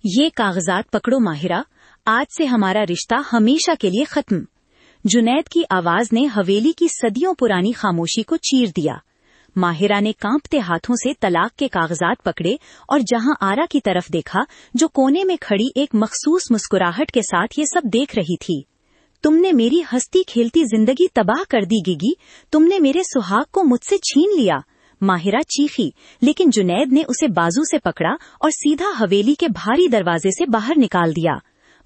یہ کاغذات پکڑو ماہرہ، آج سے ہمارا رشتہ ہمیشہ کے لیے ختم۔ جنید کی آواز نے حویلی کی صدیوں پرانی خاموشی کو چیر دیا۔ ماہرہ نے کانپتے ہاتھوں سے طلاق کے کاغذات پکڑے اور جہاں آرا کی طرف دیکھا جو کونے میں کھڑی ایک مخصوص مسکراہٹ کے ساتھ یہ سب دیکھ رہی تھی۔ تم نے میری ہستی کھیلتی زندگی تباہ کر دی گیگی، تم نے میرے سہاگ کو مجھ سے چھین لیا۔ ماہرہ چیخی، لیکن جنید نے اسے بازو سے پکڑا اور سیدھا حویلی کے بھاری دروازے سے باہر نکال دیا۔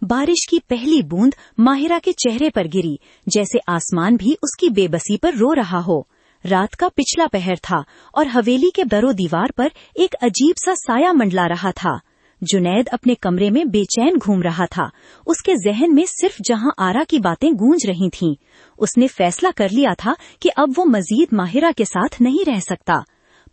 بارش کی پہلی بوند ماہرہ کے چہرے پر گری، جیسے آسمان بھی اس کی بے بسی پر رو رہا ہو۔ رات کا پچھلا پہر تھا اور حویلی کے در و دیوار پر ایک عجیب سا سایہ منڈلا رہا تھا۔ جنید اپنے کمرے میں بے چین گھوم رہا تھا، اس کے ذہن میں صرف جہاں آرا کی باتیں گونج رہی تھیں۔ اس نے فیصلہ کر لیا تھا کہ اب وہ مزید ماہرہ کے ساتھ نہیں رہ سکتا۔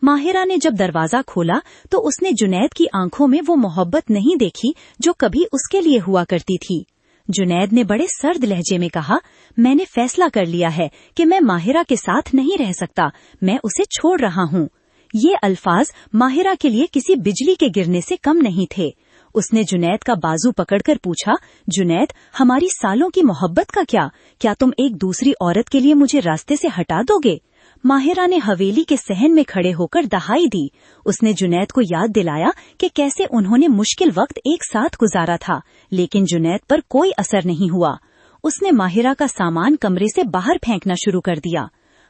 ماہرہ نے جب دروازہ کھولا تو اس نے جنید کی آنکھوں میں وہ محبت نہیں دیکھی جو کبھی اس کے لیے ہوا کرتی تھی۔ جنید نے بڑے سرد لہجے میں کہا، میں نے فیصلہ کر لیا ہے کہ میں ماہرہ کے ساتھ نہیں رہ سکتا، میں اسے چھوڑ رہا ہوں۔ یہ الفاظ ماہرہ کے لیے کسی بجلی کے گرنے سے کم نہیں تھے۔ اس نے جنید کا بازو پکڑ کر پوچھا، جنید، ہماری سالوں کی محبت کا کیا تم ایک دوسری عورت کے لیے مجھے راستے سے ہٹا دو گے؟ ماہرہ نے حویلی کے صحن میں کھڑے ہو کر دہائی دی۔ اس نے جنید کو یاد دلایا کہ کیسے انہوں نے مشکل وقت ایک ساتھ گزارا تھا، لیکن جنید پر کوئی اثر نہیں ہوا۔ اس نے ماہرہ کا سامان کمرے سے باہر پھینکنا شروع کر دیا۔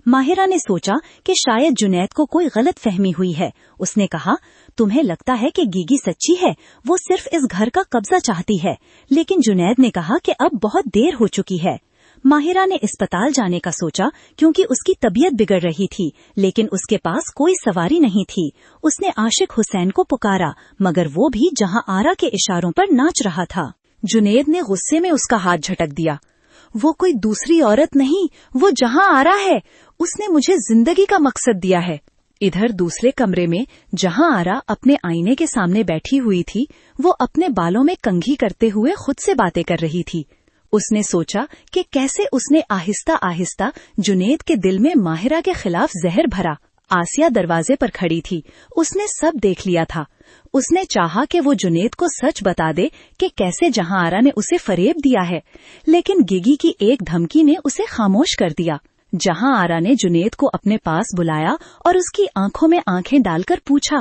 ماہرہ نے سوچا کہ شاید جنید کو کوئی غلط فہمی ہوئی ہے۔ اس نے کہا، تمہیں لگتا ہے کہ گیگی سچی ہے، وہ صرف اس گھر کا قبضہ چاہتی ہے، لیکن جنید نے کہا کہ اب بہت دیر ہو چکی ہے۔ ماہرہ نے اسپتال جانے کا سوچا کیونکہ اس کی طبیعت بگڑ رہی تھی، لیکن اس کے پاس کوئی سواری نہیں تھی۔ اس نے عاشق حسین کو پکارا، مگر وہ بھی جہاں آرا کے اشاروں پر ناچ رہا تھا۔ جنید نے غصے میں اس کا ہاتھ جھٹک دیا۔ وہ کوئی دوسری عورت نہیں، وہ جہاں آرا ہے۔ اس نے مجھے زندگی کا مقصد دیا ہے۔ ادھر دوسرے کمرے میں جہاں آرا اپنے آئینے کے سامنے بیٹھی ہوئی تھی، وہ اپنے بالوں میں کنگھی کرتے ہوئے خود سے باتیں کر رہی تھی۔ اس نے سوچا کہ کیسے اس نے آہستہ آہستہ جنید کے دل میں ماہرہ کے خلاف زہر بھرا۔ آسیہ دروازے پر کھڑی تھی، اس نے سب دیکھ لیا تھا۔ اس نے چاہا کہ وہ جنید کو سچ بتا دے کہ کیسے جہاں آرا نے اسے فریب دیا ہے، لیکن گیگی کی ایک دھمکی نے اسے خاموش کر دیا۔ جہاں آرا نے جنید کو اپنے پاس بلایا اور اس کی آنکھوں میں آنکھیں ڈال کر پوچھا،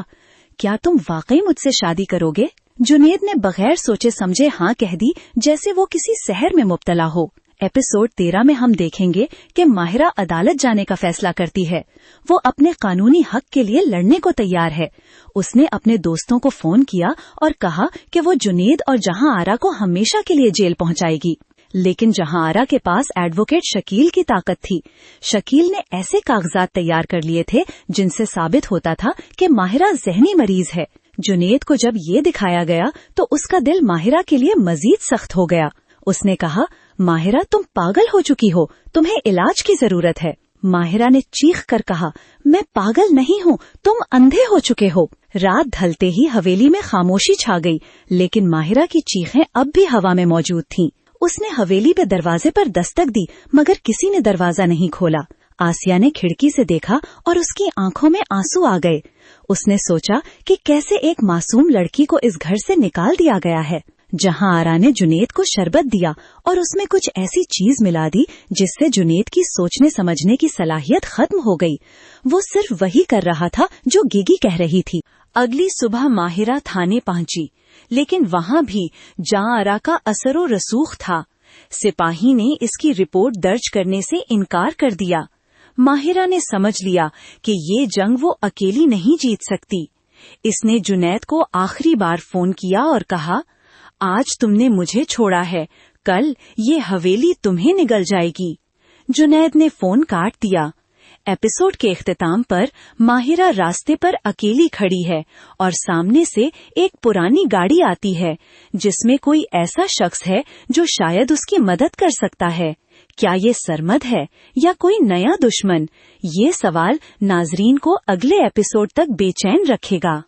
کیا تم واقعی مجھ سے شادی کرو گے؟ جنید نے بغیر سوچے سمجھے ہاں کہہ دی، جیسے وہ کسی سحر میں مبتلا ہو۔ ایپیسوڈ 13 میں ہم دیکھیں گے کہ ماہرہ عدالت جانے کا فیصلہ کرتی ہے۔ وہ اپنے قانونی حق کے لیے لڑنے کو تیار ہے۔ اس نے اپنے دوستوں کو فون کیا اور کہا کہ وہ جنید اور جہاں آرا کو ہمیشہ کے لیے جیل پہنچائے گی، لیکن جہاں آرا کے پاس ایڈوکیٹ شکیل کی طاقت تھی۔ شکیل نے ایسے کاغذات تیار کر لیے تھے جن سے ثابت ہوتا تھا کہ ماہرہ ذہنی مریض ہے۔ جنید کو جب یہ دکھایا گیا تو اس کا دل ماہرہ کے لیے مزید سخت ہو گیا۔ اس نے کہا، ماہرہ تم پاگل ہو چکی ہو، تمہیں علاج کی ضرورت ہے۔ ماہرہ نے چیخ کر کہا، میں پاگل نہیں ہوں، تم اندھے ہو چکے ہو۔ رات ڈھلتے ہی حویلی میں خاموشی چھا گئی، لیکن ماہرہ کی چیخیں اب بھی ہوا میں موجود تھیں۔ اس نے حویلی پہ دروازے پر دستک دی، مگر کسی نے دروازہ نہیں کھولا۔ آسیہ نے کھڑکی سے دیکھا اور اس کی آنکھوں میں آنسو آ گئے۔ اس نے سوچا کہ کیسے ایک معصوم لڑکی کو اس گھر سے نکال دیا گیا ہے۔ جہاں آرا نے جنید کو شربت دیا اور اس میں کچھ ایسی چیز ملا دی جس سے جنید کی سوچنے سمجھنے کی صلاحیت ختم ہو گئی۔ وہ صرف وہی کر رہا تھا جو گیگی کہہ رہی تھی۔ اگلی صبح ماہرہ تھانے پہنچی، لیکن وہاں بھی جہاں آرا کا اثر و رسوخ تھا۔ سپاہی نے اس کی رپورٹ درج کرنے سے انکار کر دیا۔ ماہرہ نے سمجھ لیا کہ یہ جنگ وہ اکیلی نہیں جیت سکتی۔ اس نے جنید کو آخری بار فون کیا اور کہا، آج تم نے مجھے چھوڑا ہے، کل یہ حویلی تمہیں نگل جائے گی۔ جنید نے فون کاٹ دیا۔ ایپیسوڈ کے اختتام پر ماہرہ راستے پر اکیلی کھڑی ہے اور سامنے سے ایک پرانی گاڑی آتی ہے جس میں کوئی ایسا شخص ہے جو شاید اس کی مدد کر سکتا ہے۔ کیا یہ سرمد ہے یا کوئی نیا دشمن؟ یہ سوال ناظرین کو اگلے ایپیسوڈ تک بے چین رکھے گا۔